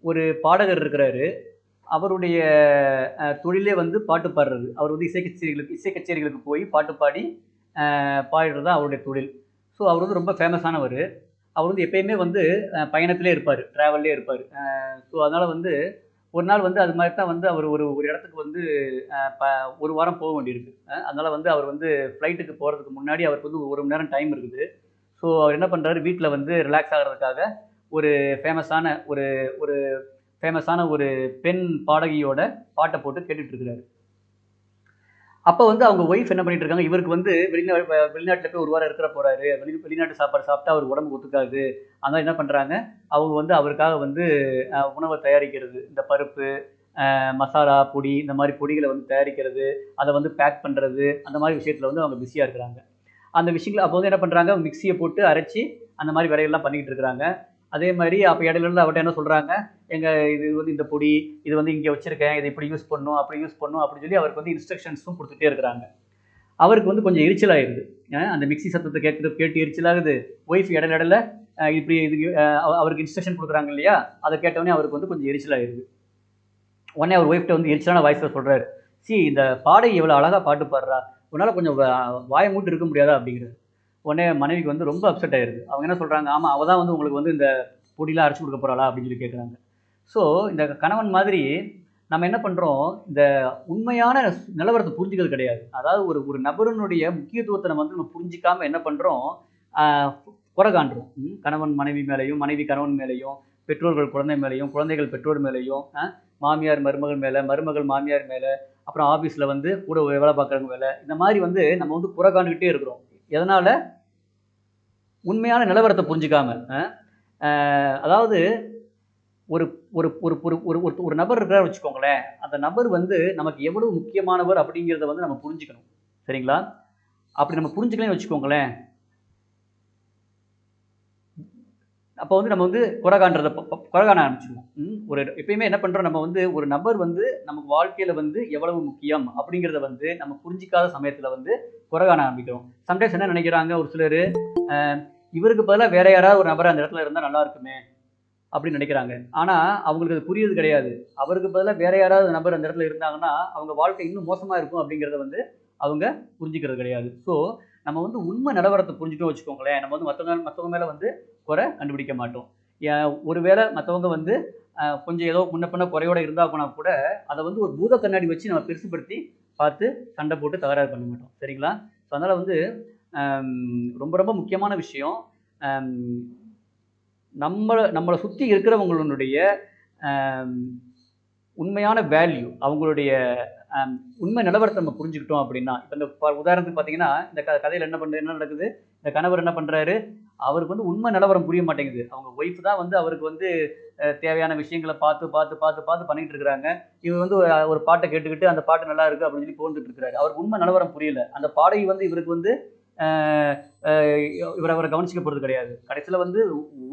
ஒரு பாடகர் இருக்கிறாரு. அவருடைய தொழிலே வந்து பாட்டு பாடுறது. அவர் வந்து இசை கச்சேரிகளுக்கு போய் பாட்டு பாடி பாடுறது தான் அவருடைய தொழில். ஸோ அவர் வந்து ரொம்ப ஃபேமஸானவரு. அவர் வந்து எப்பயுமே வந்து பயணத்திலே இருப்பாரு. டிராவல்லே இருப்பாரு. ஸோ அதனால வந்து ஒரு நாள் வந்து அது மாரி தான் வந்து அவர் ஒரு ஒரு இடத்துக்கு வந்து அ ப 1 வாரம் போக வேண்டியிருக்கு. அதனால வந்து அவர் வந்து ஃப்ளைட்டுக்கு போறதுக்கு முன்னாடி அவருக்கு வந்து 1 மணி நேரம் டைம் இருக்குது. ஸோ அவர் என்ன பண்றாரு, வீட்ல வந்து ரிலாக்ஸ் ஆகுறதுக்காக ஒரு ஃபேமஸான ஒரு ஒரு ஃபேமஸான ஒரு பெண் பாடகியோட பாட்ட போட்டு கேட்டுட்டு இருக்கிறாரு. அப்ப வந்து அவங்க ஒய்ஃப் என்ன பண்ணிட்டு இருக்காங்க, இவருக்கு வந்து வெளிநாட்டுல போய் 1 வாரம் இருக்க போறாரு. வெளிநாட்டு சாப்பாடு சாப்பிட்டா அவருக்கு உடம்புக்கு ஒத்துக்காது. அதனால என்ன பண்றாங்க, அவங்க வந்து அவருக்காக வந்து உணவ தயாரிக்கிறது. இந்த பருப்பு, மசாலா பொடி இந்த மாரி பொடிகள வந்து தயாரிக்கிறது, அத வந்து பேக் பண்றது, அந்த மாரி விஷயத்துல வந்து அவங்க பிஸியா இருக்கிறாங்க. அந்த விஷயங்கள அப்போ வந்து என்ன பண்றாங்க, மிக்ஸிய போட்டு அரைச்சு அந்த மாரி வேலைகள்லாம் பண்ணிக்கிட்டு இருக்கிறாங்க. அதே மாரி அப்ப இடையில அவர்ட்ட என்ன சொல்றாங்க, "ஏங்க இது வந்து இந்த பொடி, இது வந்து இங்க வச்சிருக்கேன். இத இப்படி யூஸ் பண்ணணும், அப்படி யூஸ் பண்ணணும்" அப்படின்னு சொல்லி அவருக்கு வந்து இன்ஸ்ட்ரக்ஷன்ஸும் குடுத்துட்டே இருக்கிறாங்க. அவருக்கு வந்து கொஞ்சம் எரிச்சல் ஆயிருது. அந்த மிக்ஸி சத்தத்த கேட்டு எரிச்சலாகுது. ஒய்ஃப் இடையில இப்படி இது அவருக்கு இன்ஸ்ட்ரக்ஷன் குடுக்குறாங்க இல்லையா? அத கேட்டவுனே அவருக்கு வந்து கொஞ்சம் எரிச்சல் ஆயிருது. உடனே அவர் ஒய்ஃப்ட்ட வந்து எரிச்சலான வாய்ஸ்ல சொல்றாரு, இந்த பாடகி எவ்வளோ அழகா பாட்டு பாடுறா! உன்னால கொஞ்சம் வாய மூடிட்டு இருக்க முடியாதா?" அப்படிங்கிறாரு. உடனே மனைவிக்கு வந்து ரொம்ப அப்செட் ஆயிருது. அவங்க என்ன சொல்றாங்க, "ஆமா, அவ தான் வந்து உங்களுக்கு வந்து இந்த பொடிலாம் அரைச்சு குடுக்க போறாளா?" அப்படின்னு சொல்லி கேட்குறாங்க. ஸோ இந்த கணவன் மாதிரி நம்ம என்ன பண்றோம், இந்த உண்மையான நிலவரத்த புரிஞ்சுக்கிறது கிடையாது. அதாவது ஒரு ஒரு நபரினுடைய முக்கியத்துவத்த நம்ம புரிஞ்சுக்காம என்ன பண்றோம், ஆ குறை காண்றோம். கணவன் மனைவி மேலயும், மனைவி கணவன் மேலயும், பெற்றோர்கள் குழந்தை மேலயும், குழந்தைகள் பெற்றோர் மேலயும், மாமியார் மருமகள் மேல, மருமகள் மாமியார் மேல, அப்புறம் ஆஃபீஸ்ல வந்து கூட வேலை பார்க்குறவங்க மேல, இந்த மாரி வந்து நம்ம வந்து குறை காண்டுகிட்டே இருக்கிறோம். எதனால? உண்மையான நிலவரத்த புரிஞ்சுக்காம. அ அ அதாவது ஒரு ஒரு ஒரு ஒரு ஒரு ஒரு ஒரு நபர் இருக்கிறார்னு வச்சுக்கோங்களேன். அந்த நபர் வந்து நமக்கு எவ்வளவு முக்கியமானவர் அப்படிங்கிறத வந்து நம்ம புரிஞ்சுக்கணும். சரிங்களா? அப்படி நம்ம புரிஞ்சுக்கலைன்னு வச்சுக்கோங்களேன், அப்ப வந்து நம்ம வந்து குறை காண்றத குறை காண ஆரம்பிச்சுருவோம். ஒரு எப்பயுமே என்ன பண்றோம், நம்ம வந்து ஒரு நபர் வந்து நமக்கு வாழ்க்கையில வந்து எவ்வளவு முக்கியம் அப்படிங்கிறத வந்து நம்ம புரிஞ்சுக்காத சமயத்துல வந்து குறை காண ஆரம்பிக்கிறோம். சம்டைம்ஸ் என்ன நினைக்கிறாங்க ஒரு சிலரு, அ இவருக்கு பதிலா வேற யாராவது ஒரு நபர் அந்த இடத்துல இருந்தா நல்லா இருக்குமே அப்படின்னு நினைக்கிறாங்க. ஆனா அவங்களுக்கு அது புரியுறது கிடையாது. அவருக்கு பதிலா வேற யாராவது நபர் அந்த இடத்துல இருந்தாங்கன்னா, அவங்க வாழ்க்கை இன்னும் மோசமா இருக்கும் அப்படிங்கிறத வந்து அவங்க புரிஞ்சுக்கிறது கிடையாது. ஸோ நம்ம வந்து உண்மை நிலவரத்த புரிஞ்சுட்டோம்னு வச்சுக்கோங்களேன், நம்ம வந்து மத்தவங்க மேல வந்து குறை கண்டுபிடிக்க மாட்டோம். ஒருவேளை மத்தவங்க வந்து கொஞ்சம் ஏதோ முன்ன பின்ன குறையோட இருந்தா போனா கூட, அத வந்து ஒரு பூத கண்ணாடி வச்சு நம்ம பெருசுபடுத்தி பார்த்து சண்டை போட்டு தகராறு பண்ண மாட்டோம். சரிங்களா? ஸோ அதனால வந்து ரொம்ப ரொம்ப முக்கியமான விஷயம். அம் நம்மள நம்மள சுத்தி இருக்கிறவங்களுடைய அ உண்மையான வேல்யூ, அவங்களுடைய அம் உண்மை நிலவரத்த நம்ம புரிஞ்சுக்கிட்டோம் அப்படின்னா, இப்ப இந்த உதாரணத்துக்கு பார்த்தீங்கன்னா, இந்த கதையில என்ன நடக்குது? இந்த கணவர் என்ன பண்றாரு? அவருக்கு வந்து உண்மை நிலவரம் புரிய மாட்டேங்குது. அவங்க ஒய்ஃப் தான் வந்து அவருக்கு வந்து தேவையான விஷயங்கள பார்த்து பண்ணிட்டு இருக்கிறாங்க. இவர் வந்து ஒரு பாட்ட கேட்டுக்கிட்டு, அந்த பாட்டு நல்லா இருக்கு அப்படின்னு சொல்லி புகழ்ந்துட்டு இருக்கிறாரு. அவருக்கு உண்மை நிலவரம் புரியல. அந்த பாடகி வந்து இவருக்கு வந்து அ அ அவர கவனிச்சுக்க போறது கிடையாது. கடைசியில வந்து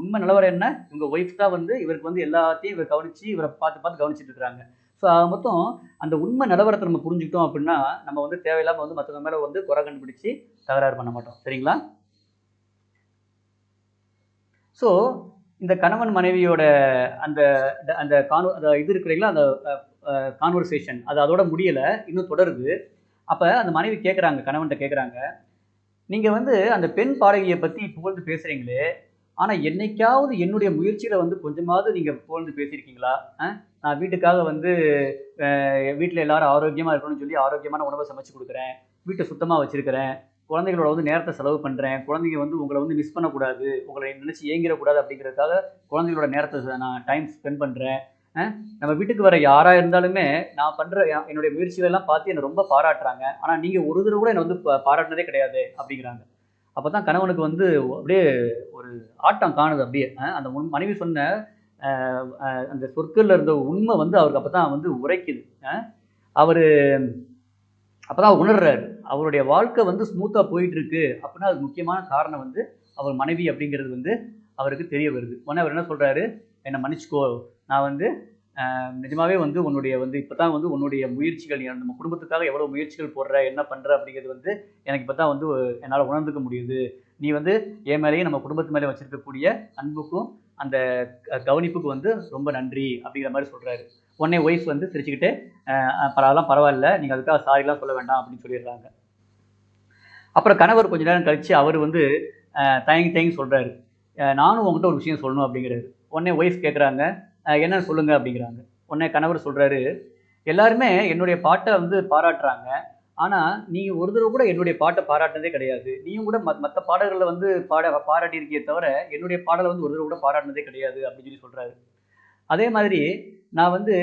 உண்மை நிலவரம் என்ன? இவங்க ஒய்ஃப் தான் வந்து இவருக்கு வந்து எல்லாத்தையும் இவர கவனிச்சு, இவர பார்த்து கவனிச்சுட்டு இருக்கிறாங்க. ஸோ ஆக மொத்தம் அந்த உண்மை நிலவரத்த நம்ம புரிஞ்சுக்கிட்டோம் அப்படின்னா, நம்ம வந்து தேவையில்லாம வந்து மத்தவங்க மேல வந்து குறை கண்டுபிடிச்சு தகராறு பண்ண மாட்டோம். சரிங்களா? ஸோ இந்த கணவன் மனைவியோட அந்த அந்த அந்த இது இருக்கு இல்லைங்களா? அந்த அ அ கான்வர்சேஷன் அது அதோட முடியல. இன்னும் தொடருது. அப்ப அந்த மனைவி கேட்கறாங்க, கணவன்ட்ட கேட்கறாங்க. நீங்க வந்து அந்த பெண் பாடகிய பத்தி புகழ்ந்து பேசுறீங்களே, ஆனா என்னைக்காவது என்னுடைய முயற்சியில வந்து கொஞ்சமாவது நீங்க புகழ்ந்து பேசியிருக்கீங்களா? நான் வீட்டுக்காக வந்து வீட்ல எல்லாரும் ஆரோக்கியமா இருக்கணும்னு சொல்லி ஆரோக்கியமான உணவ சமைச்சு குடுக்குறேன். வீட்ட சுத்தமா வச்சிருக்கிறேன். குழந்தைகளோட வந்து நேரத்த செலவு பண்றேன். குழந்தைங்க வந்து உங்கள வந்து மிஸ் பண்ணக்கூடாது. உங்கள நினைச்சு ஏங்கிறக்கூடாது அப்படிங்கிறதுக்காக குழந்தைகளோட நேரத்த நான் டைம் ஸ்பெண்ட் பண்றேன். அ நம்ம வீட்டுக்கு வர யாரா இருந்தாலுமே, நான் பண்ற என்னுடைய முயற்சிகள் எல்லாம் பார்த்து என்ன ரொம்ப பாராட்டுறாங்க. ஆனா நீங்க ஒரு தடவ கூட என்ன வந்து பாராட்டுனதே கிடையாதே அப்படிங்கிறாங்க. அப்பதான் கணவனுக்கு வந்து அப்படியே ஒரு ஆட்டம் காணுது அப்படியே. அந்த மனைவி சொன்ன அ அ அந்த சொற்கள்ல இருந்த உண்ம வந்து அவருக்கு அப்பதான் வந்து உரைக்குது. அவரு அப்பதான் உணர்றாரு. அவருடைய வாழ்க்கை வந்து ஸ்மூத்தா போயிட்டு இருக்கு. அப்படின்னா அதுக்கு முக்கியமான காரணம் வந்து அவர் மனைவி அப்படிங்கிறது வந்து அவருக்கு தெரிய வருது. உடனே அவர் என்ன சொல்றாரு, "என்ன மன்னிச்சுக்கோ. நான் வந்து நிஜமாவே வந்து உன்னுடைய வந்து இப்பதான் வந்து உன்னுடைய முயற்சிகள் நம்ம குடும்பத்துக்காக எவ்வளவு முயற்சிகள் போடுற, என்ன பண்ற அப்படிங்கிறது வந்து எனக்கு இப்பதான் வந்து என்னால உணர்ந்துக்க முடியுது. நீ வந்து என் மேலயும் நம்ம குடும்பத்து மேலயும் வச்சிருக்கக்கூடிய அன்புக்கும், அந்த கவனிப்புக்கு வந்து ரொம்ப நன்றி அப்படிங்கிற மாதிரி சொல்கிறாரு. உடனே ஒய்ஃப் வந்து சிரிச்சுக்கிட்டு அதெல்லாம் பரவாயில்ல, நீங்கள் அதுக்காக சாரிலாம் சொல்ல வேண்டாம் அப்படின்னு சொல்லிடுறாங்க. அப்புறம் கணவர் கொஞ்ச நேரம் கழித்து அவர் வந்து தயங்கி தயங்கி சொல்கிறாரு, நானும் உங்ககிட்ட ஒரு விஷயம் சொல்லணும் அப்படிங்கிறாரு. உடனே ஒய்ஃப் கேட்குறாங்க, என்னன்னு சொல்லுங்க அப்படிங்கிறாங்க. உடனே கணவர் சொல்கிறாரு, எல்லாருமே என்னுடைய பாட்டை வந்து பாராட்டுறாங்க. ஆனால் நீங்கள் ஒரு தடவை கூட என்னுடைய பாட்டை பாராட்டினதே கிடையாது. நீயும் கூட மற்ற பாடல்களில் வந்து பாராட்டியிருக்கியே தவிர என்னுடைய பாடலை வந்து ஒரு தடவை கூட பாராட்டினதே கிடையாது அப்படின்னு சொல்லி சொல்கிறாரு. அதே மாதிரி நான் வந்து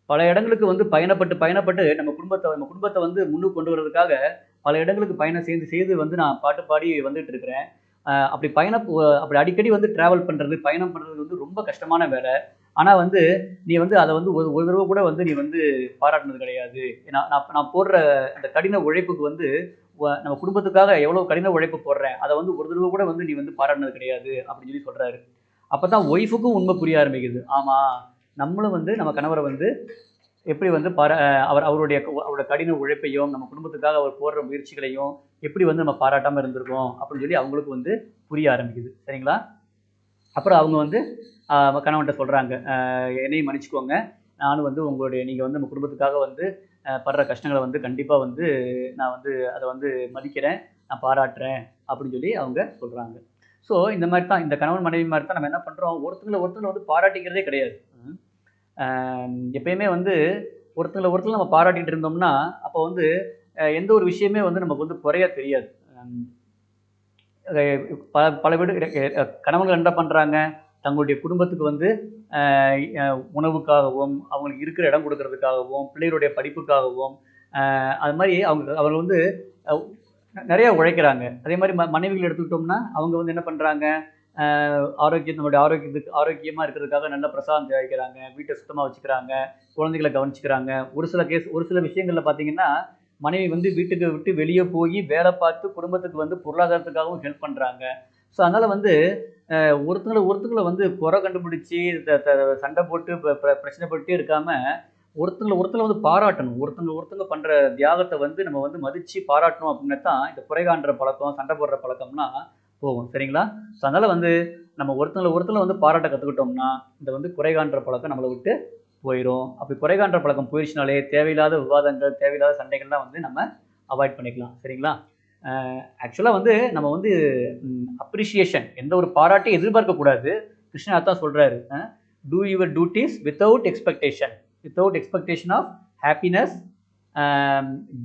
பல இடங்களுக்கு வந்து பயணப்பட்டு நம்ம குடும்பத்தை வந்து முன்னுக்கு கொண்டு வர்றதுக்காக பல இடங்களுக்கு பயணம் செய்து வந்து நான் பாட்டு பாடி வந்துட்டு இருக்கிறேன். அப்படி அடிக்கடி வந்து டிராவல் பண்றது, பயணம் பண்றது வந்து ரொம்ப கஷ்டமான வேலை. ஆனா வந்து நீ வந்து அத வந்து ஒரு தடவ கூட வந்து நீ வந்து பாராட்டுனது கிடையாது. நான் நான் நான் போடுற அந்த கடின உழைப்புக்கு வந்து நம்ம குடும்பத்துக்காக எவ்வளவு கடின உழைப்பு போடுறேன். அத வந்து ஒரு தடவ கூட வந்து நீ வந்து பாராட்டுனது கிடையாது அப்படின்னு சொல்லி சொல்றாரு. அப்பதான் ஒய்ஃப்க்கும் உண்மை புரிய ஆரம்பிக்குது. ஆமா, நம்மளும் வந்து நம்ம கணவர வந்து எப்படி வந்து அவருடைய கடின உழைப்பையும், நம்ம குடும்பத்துக்காக அவர் போடுற முயற்சிகளையும் எப்படி வந்து நம்ம பாராட்டாம இருந்திருக்கோம் அப்படின்னு சொல்லி அவங்களுக்கு வந்து புரிய ஆரம்பிக்குது. சரிங்களா? அப்புறம் அவங்க வந்து கணவன்ட்ட சொல்றாங்க, என்னையும் மன்னிச்சுக்கோங்க. நானும் வந்து நீங்க வந்து நம்ம குடும்பத்துக்காக வந்து படுற கஷ்டங்கள வந்து கண்டிப்பா வந்து நான் வந்து அத வந்து மதிக்கிறேன். நான் பாராட்டுறேன் அப்படின்னு சொல்லி அவங்க சொல்றாங்க. ஸோ இந்த மாரி தான் இந்த கணவன் மனைவி மாரி தான் நம்ம என்ன பண்றோம், ஒருத்தங்கள வந்து பாராட்டிக்கிறதே கிடையாது. எப்பயுமே வந்து ஒருத்தங்கள நம்ம பாராட்டிட்டு இருந்தோம்னா, அப்போ வந்து எந்த ஒரு விஷயமே வந்து நமக்கு வந்து குறையா தெரியாது. ம் பல பல வீடு கணவன்கள் என்ன பண்றாங்க, தங்களுடைய குடும்பத்துக்கு வந்து அ அ உணவுக்காகவும், அவங்களுக்கு இருக்கிற இடம் கொடுக்கறதுக்காகவும், பிள்ளைகளுடைய படிப்புக்காகவும், அது மாரி அவங்க வந்து அ நெறைய உழைக்கிறாங்க. அதே மாரி மனைவிகள் எடுத்துக்கிட்டோம்னா, அவங்க வந்து என்ன பண்றாங்க, நம்மளுடைய ஆரோக்கியத்துக்கு ஆரோக்கியமா இருக்கிறதுக்காக நல்ல பிரசாதம் தயாரிக்கிறாங்க, வீட்ட சுத்தமா வச்சுக்கிறாங்க, குழந்தைகள கவனிச்சுக்கிறாங்க. ஒரு சில விஷயங்கள்ல பார்த்தீங்கன்னா, மனைவி வந்து வீட்டுக்கு விட்டு வெளிய போயி வேல பார்த்து குடும்பத்துக்கு வந்து பொருளாதாரத்துக்காகவும் ஹெல்ப் பண்றாங்க. ஸோ அதனால வந்து ஒருத்தங்கள வந்து குறை கண்டுபிடிச்சு த த சண்டை போட்டு பிரச்சனைப்பட்டுட்டே இருக்காம, ஒருத்தங்கள வந்து பாராட்டணும். ஒருத்தங்க பண்ற தியாகத்த வந்து நம்ம வந்து மதிச்சு பாராட்டணும் அப்படின்னா தான், இந்த குறை காண்ற பழக்கம், சண்டை போடுற பழக்கம்லாம் போகும். சரிங்களா? ஸோ அதனால வந்து நம்ம ஒருத்தங்கள வந்து பாராட்ட கத்துக்கிட்டோம்னா, இந்த வந்து குறை காண்ற பழக்கம் நம்மள விட்டு போயிரும். அப்படி குறை காண்ற பழக்கம் போயிருச்சுனாலே, தேவையில்லாத விவாதங்கள், தேவையில்லாத சண்டைகள்லாம் வந்து நம்ம அவாய்ட் பண்ணிக்கலாம். சரிங்களா? ஆக்சுவலா வந்து நம்ம வந்து அப்ரிசியேஷன் எந்த ஒரு பாராட்டையும் எதிர்பார்க்கக்கூடாது. கிருஷ்ணர் அதான் சொல்றாரு. Do your duties without expectation. Without expectation of happiness,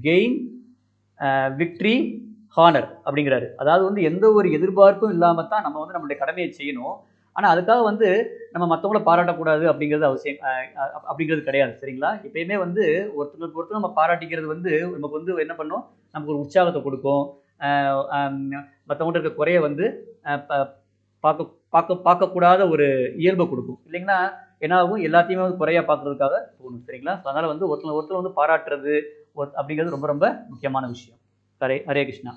gain, victory, honour அப்படிங்கிறாரு. அதாவது வந்து எந்த ஒரு எதிர்பார்ப்பும் இல்லாம தான் நம்ம வந்து நம்மளுடைய கடமையை செய்யணும். ஆனா அதுக்காக வந்து நம்ம மத்தவங்கள பாராட்டக்கூடாது அப்படிங்கிறது அவசியம் அப்படிங்கிறது கிடையாது. சரிங்களா? எப்பயுமே வந்து ஒருத்தங்களுக்கு ஒருத்தர் நம்ம பாராட்டிக்கிறது வந்து நமக்கு வந்து என்ன பண்ணும், நமக்கு ஒரு உற்சாகத்த குடுக்கும். அ அம் மத்தவங்கட்ட இருக்க குறைய வந்து அ ப பாக்க பாக்க பாக்கக்கூடாத ஒரு இயல்ப குடுக்கும். இல்லைங்களா? என்ன ஆகும், எல்லாத்தையுமே வந்து குறையா பாக்குறதுக்காக தோணும். சரிங்களா? அதனால வந்து ஒருத்தர் வந்து பாராட்டுறது அப்படிங்கிறது ரொம்ப ரொம்ப முக்கியமான விஷயம். ஹரே ஹரே கிருஷ்ணா.